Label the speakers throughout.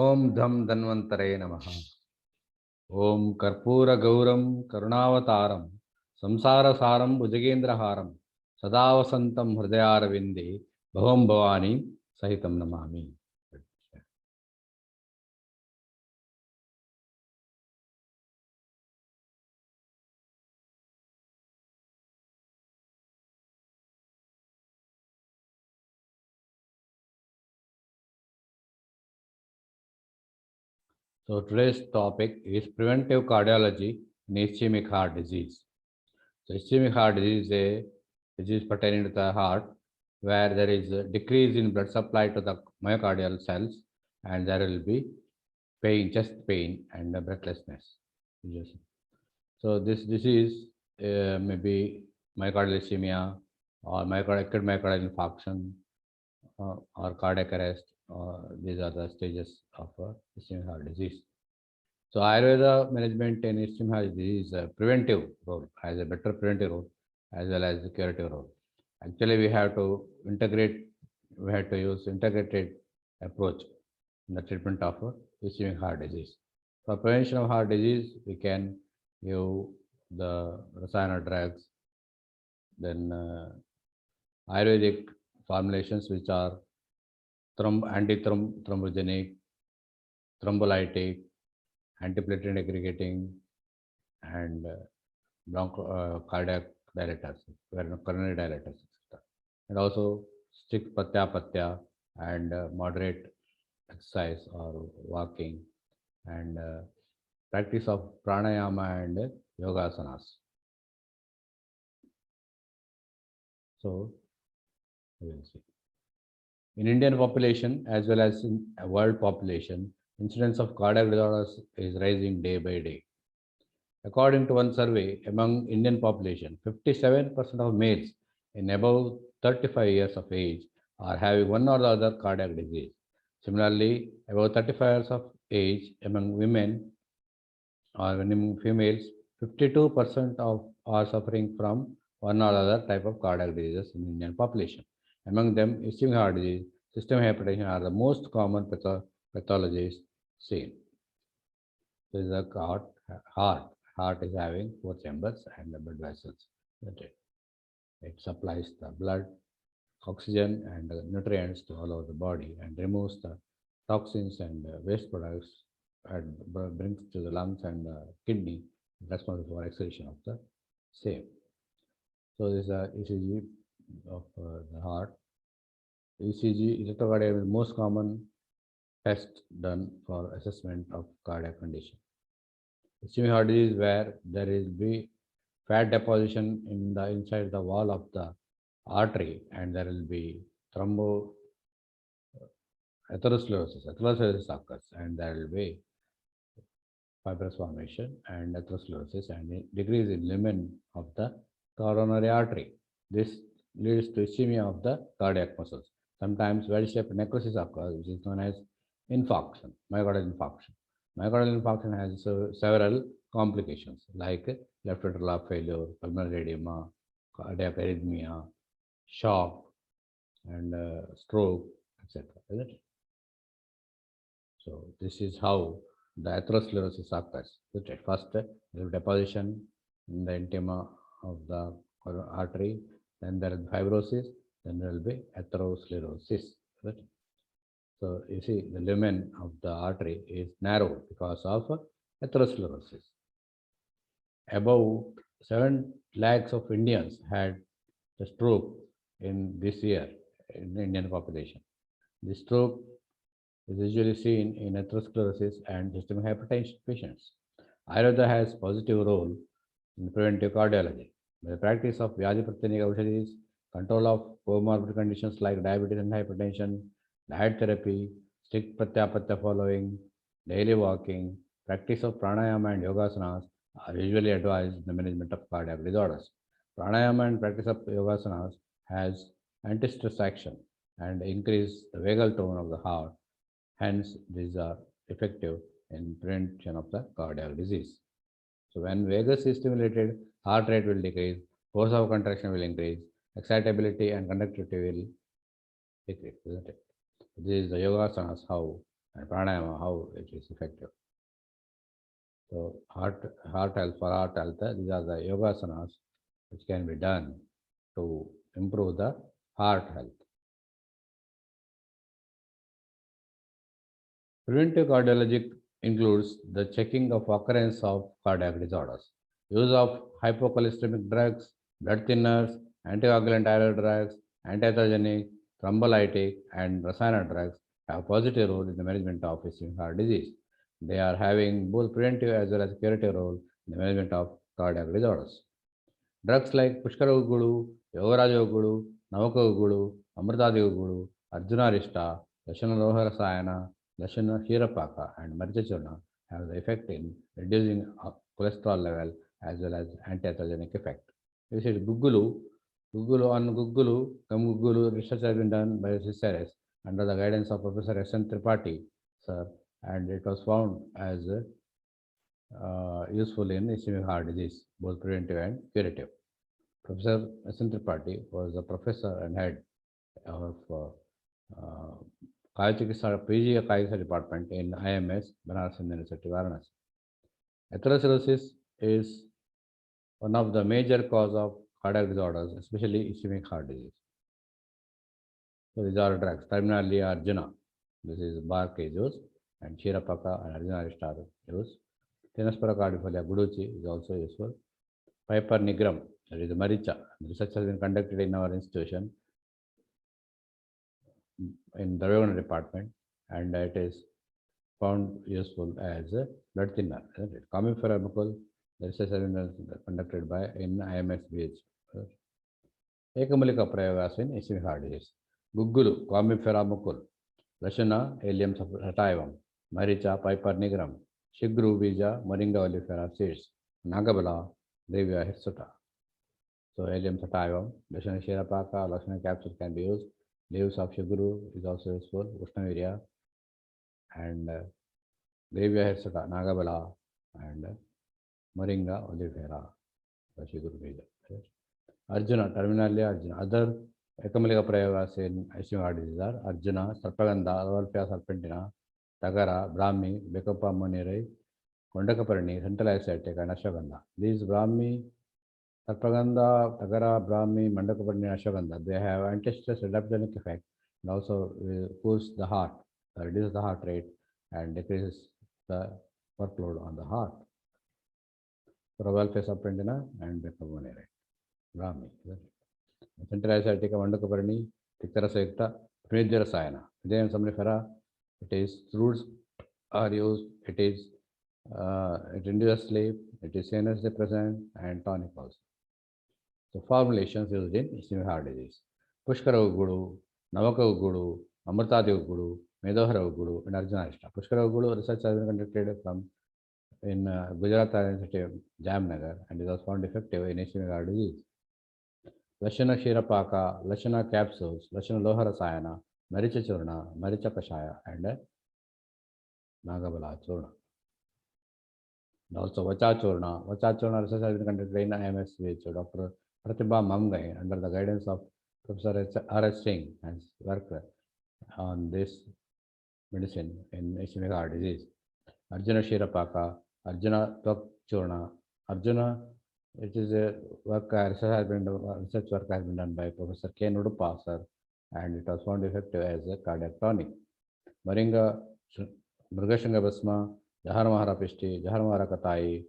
Speaker 1: ओम धम धन्वंतरे नमः। ओम कर्पूर गौरम करुणावतारम संसार सारम भुजगेंद्रहारम सदा वसंतम हृदयारविंदे भवम Bhavani सहितम Namami. So today's topic is preventive cardiology in ischemic heart disease. So ischemic heart disease is a disease pertaining to the heart where there is a decrease in blood supply to the myocardial cells and there will be pain, chest pain and breathlessness. Yes. So this disease may be myocardial ischemia or acute myocardial infarction or cardiac arrest. These are the stages of ischemic heart disease. So Ayurveda management in ischemic heart disease is a preventive role, has a better preventive role as well as the curative role. Actually, we have to use integrated approach in the treatment of ischemic heart disease. For prevention of heart disease, we can give the Rasayana drugs, then Ayurvedic formulations which are antithrombogenic, thrombolytic, antiplatelet aggregating, and cardiac dilators, coronary dilators, etc. And also strict patya and moderate exercise or walking and practice of pranayama and yogasanas. So we will see. In Indian population as well as in world population, incidence of cardiac disorders is rising day by day. According to one survey among Indian population, 57% of males in above 35 years of age are having one or the other cardiac disease. Similarly, above 35 years of age among women or among females, 52% of are suffering from one or other type of cardiac diseases in Indian population. Among them, ischemic heart disease, systemic hypertension are the most common pathologies seen. This is a heart. Heart is having four chambers and the blood vessels. That's it. It supplies the blood, oxygen, and nutrients to all over the body and removes the toxins and waste products and brings to the lungs and the kidney responsible for excretion of the same. So this is a ECG of the heart. ECG, electrocardiogram, is the most common test done for assessment of cardiac condition. Ischemic heart disease where there is be fat deposition in the inside the wall of the artery and there will be atherosclerosis occurs and there will be fibrous formation and atherosclerosis and decrease in lumen of the coronary artery. This leads to ischemia of the cardiac muscles. Sometimes well-shaped necrosis occurs, which is known as infarction, myocardial infarction. Myocardial infarction has several complications like left ventricular heart failure, pulmonary edema, cardiac arrhythmia, shock, and stroke, etc. Isn't it? So this is how the atherosclerosis occurs. First, there is deposition in the intima of the artery, then there is fibrosis, then there will be atherosclerosis. Right? So you see the lumen of the artery is narrow because of atherosclerosis. About 7 lakhs of Indians had the stroke in this year in the Indian population. The stroke is usually seen in atherosclerosis and systemic hypertension patients. Ayurveda has positive role in preventive cardiology. The practice of Vyadi Pratyanika Aushadhis, control of comorbid conditions like diabetes and hypertension, diet therapy, strict pratyapatya following, daily walking, practice of pranayama and yogasanas are usually advised in the management of cardiac disorders. Pranayama and practice of yogasanas has anti-stress action and increase the vagal tone of the heart. Hence, these are effective in prevention of the cardiac disease. So when vagus is stimulated, heart rate will decrease, force of contraction will increase, excitability and conductivity will decrease, isn't it? This is the yogasanas, how and pranayama, how it is effective. So heart health, for heart health, these are the yogasanas which can be done to improve the heart health. Preventive cardiology includes the checking of occurrence of cardiac disorders, use of hypocholestemic drugs, blood thinners, anticoagulant steroid drugs, antiatherogenic, thrombolytic, and rasayana drugs have a positive role in the management of ischemic heart disease. They are having both preventive as well as curative role in the management of cardiac disorders. Drugs like Pushkara Uggulu, Yogaraja Uggulu, Navaka Uggulu, Amritadi Uggulu, Arjunarishta, Lashana Loha Rasayana, Lashana Shirapaka, and Marjachurna have the effect in reducing cholesterol level as well as antiatherogenic effect. You said Guggulu, Kam research has been done by CSIRS under the guidance of Professor S.N. Tripathi, sir, and it was found as useful in ischemic heart disease, both preventive and curative. Professor S.N. Tripathi was a professor and head of PG Kaya department in IMS, Banaras Hindu University, Varanasi. Atherosclerosis is one of the major cause of cardiac disorders, especially ischemic heart disease. So these are drugs, primarily Arjuna, this is bark is used, and Chirapaka and Arjuna Aristar used. Tenaspora cardifolia Guduchi is also useful. Piper nigrum, that is Maricha. Research has been conducted in our institution in the Devagana department, and it is found useful as a blood thinner. Comifera mucul, the research has been conducted by in IMSBH. Ekamalika prayagas in ischemic heart disease. Guggulu, Comifera mucul, Lashana, Allium sativum, Maricha, Piper nigrum, Shigru bija, Moringa oleifera seeds, Nagabala, Devia hirsuta. So Allium sativum, Lashana Shirapaka, Lashana capsule can be used. Leaves of Shiguru is also useful, Ushnavirya, and Devia hirsuta, Nagabala, and Moringa oleifera, Shiguru bija. Arjuna, terminally Arjuna. Other Ekamalika prayagas in ischemic heart disease are Arjuna, Sarpaganda, Avalpia serpentina, Tagara, Brahmi, Becopa moneri, Kondakaparani, Central Asiatic, and Ashwagandha. These Brahmi, Sarpaganda, Tagara, Brahmi, Mandakaparani, Ashwagandha, they have anti-stress adaptogenic effect and also boost the heart, reduce the heart rate, and decreases the workload on the heart. Avalpia serpentina and Becopa moneri. Brahmi. Central Asiatica, Mandakaparani, Tiktarasayukta, Pranidya Rasayana. Then Samnifera, it is roots are used, it induces sleep, it is CNS depressant and tonic also. So formulations used in ischemic heart disease. Pushkara Uggulu, Navaka Uggulu, Amritadi Uggulu, Medohara Uggulu, and Arjunarishta. Pushkara Uggulu research has been conducted from in Gujarat University, Jamnagar, and it was found effective in ischemic heart disease. Lashana Shirapaka, Lashana capsules, Lashana Loha Rasayana, Maricha Churna, Maricha Kashaya, and Nagabala Churna. And also Vacha Churna. Vacha Churna research has been conducted in IMS with Dr. Pratibha Mamgai under the guidance of Professor R.S. Singh has worked on this medicine in ischemic heart disease. Arjuna Shirapaka, Arjuna Twak Churna, Arjuna. It is a research work has been done by Professor K. Nudupa, sir, and it was found effective as a cardiac tonic. Moringa, Mrugashanga Basma, Jahar Mahara Pishti, Jahar Mahara Katai,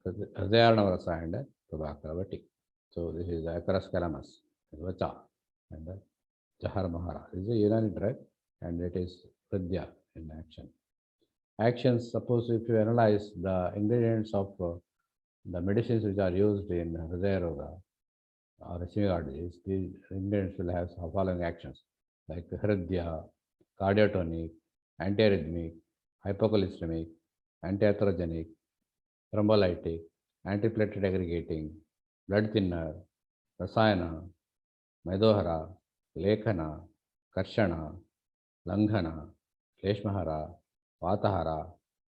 Speaker 1: Hridayarna Rasa, and Prabhakara Vati. So this is the Acaras calamus, Vacha, and Jahar Mahara. This is a Unani drug, and it is Pradya in action. Actions, suppose if you analyze the ingredients of the medicines which are used in Hridaya Roga or ischemic heart disease, these ingredients will have some following actions like Hridya, cardiotonic, antiarrhythmic, hypocholestemic, antiatherogenic, thrombolytic, antiplatelet aggregating, blood thinner, rasayana, Medohara, Lekhana, Karshana, Langhana, Kleshmahara, Vatahara,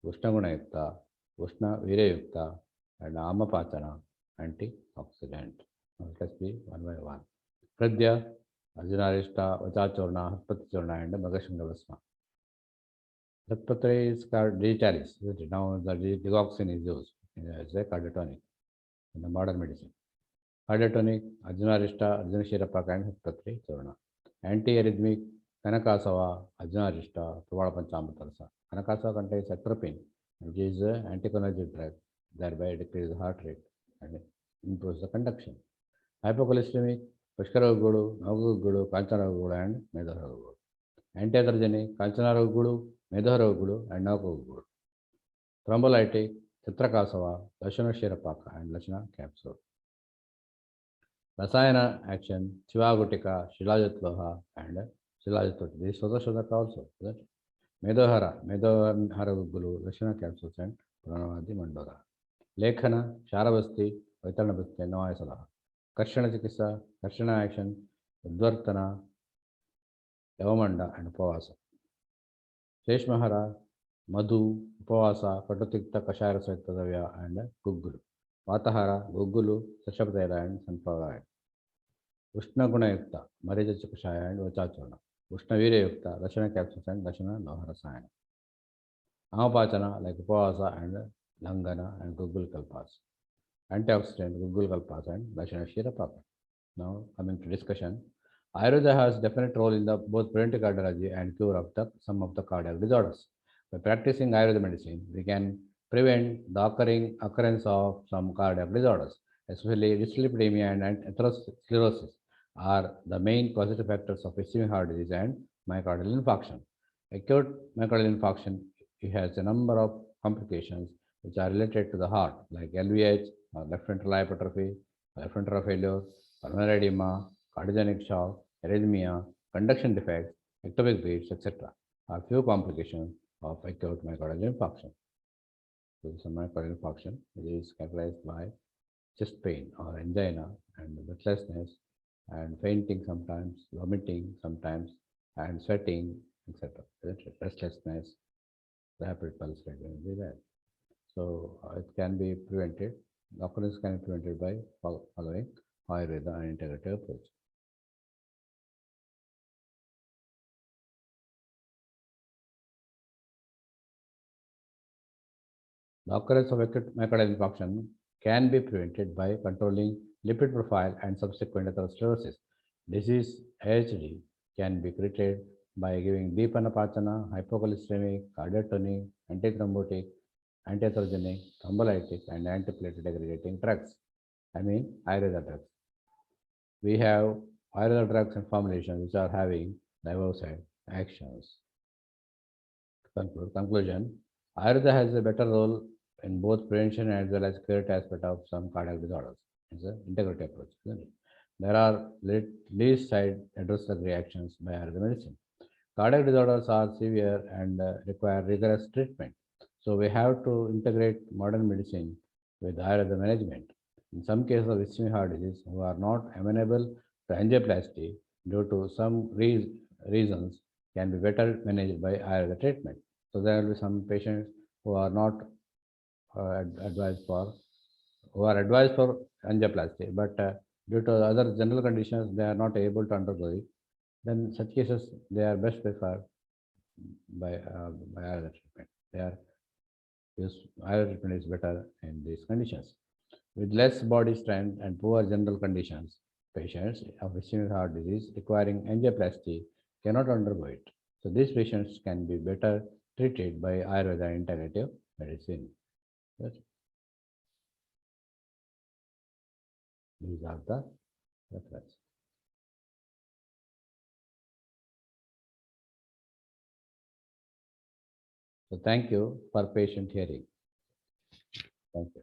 Speaker 1: Ushnagunayukta, Ushna Virayukta, and Amapachana antioxidant. Now let us be one by one. Pradya, Arjunarishta, Vachachurna, Haspati Churna, and Magashanga Vasma. Ratpatre is called digitalis. Isn't it? Now the digoxin is used as a cardiotonic in the modern medicine. Cardiotonic, Arjunarishta, Arjunashirapaka and Ratpatre Churna. Antiarrhythmic, Kanakasava, Arjunarishta, Pravala Panchamritarasa. Kanakasava contains atropine, which is an anticholinergic drug, thereby it decreases the heart rate and improves the conduction. Hypocholestemic, Pushkara Nagu Kanchana and Medha. Antiatherogenic, Kanchana Medha and Nagu. Thrombolytic, Chitrakasava, Lashana Shirapaka and Lashana capsule. Rasayana action, Chivagutika, Shilajatloha and Shilajatoti. This was a Shodaka also. Medohara Gulu, Lashana capsules and Pranavadi Mandora. Lekhana, Sharavasti, Vaitanabasti, Noisala. Karshana Chikisa, Karshana action, Udvartana, Yavamanda and Upavasa. Sheshmahara, Madhu, Upavasa, Katutikta, Kashara Saitadavya and Gugulu. Vatahara, Gugulu, Sashabdera and Sunflower. Ushna Gunayukta, Marija Chikashaya and Vachachana. Ushna Virayukta, Lashana capsules and Lashana Noharasayana. Amapachana like Upavasa and Langana and Gugul Kalpas. Antioxidant Gugul Kalpas and Lashana Shirapaka. Now coming to discussion. Ayurveda has definite role in the both preventive cardiology and cure of some of the cardiac disorders. By practicing Ayurveda medicine, we can prevent the occurrence of some cardiac disorders, especially dyslipidemia and atherosclerosis are the main causative factors of ischemic heart disease and myocardial infarction. Acute myocardial infarction has a number of complications which are related to the heart, like LVH, left ventricular hypertrophy, left ventricular failure, pulmonary edema, cardiogenic shock, arrhythmia, conduction defects, ectopic bleeds, etc. are few complications of acute myocardial infarction. So this is myocardial infarction. It is characterized by chest pain or angina and breathlessness and fainting sometimes, vomiting sometimes, and sweating, etc. Restlessness, rapid pulse rate will be there. So it can be prevented. The occurrence can be prevented by following Ayurveda and integrative approach. The occurrence of acute myocardial infarction can be prevented by controlling lipid profile and subsequent atherosclerosis. Disease AHD can be treated by giving deep anapachana, hypocholestemic, cardiotonic, antithrombotic, antiatherogenic, thrombolytic, and antiplatelet aggregating drugs. I mean Ayurveda drugs. We have Ayurveda drugs and formulations which are having the above side actions. Conclusion, Ayurveda has a better role in both prevention as well as curative aspect of some cardiac disorders. It's an integrative approach. There are least side adverse reactions by Ayurveda medicine. Cardiac disorders are severe and require rigorous treatment. So we have to integrate modern medicine with Ayurveda management. In some cases of ischemic heart disease who are not amenable to angioplasty due to some reasons can be better managed by Ayurveda treatment. So there will be some patients who are not advised for angioplasty, but due to other general conditions they are not able to undergo it. Then such cases they are best preferred by Ayurveda treatment. Ayurveda treatment is better in these conditions. With less body strength and poor general conditions, patients of ischemic heart disease requiring angioplasty cannot undergo it. So these patients can be better treated by Ayurveda integrative medicine. Yes. These are the references. So thank you for patient hearing. Thank you.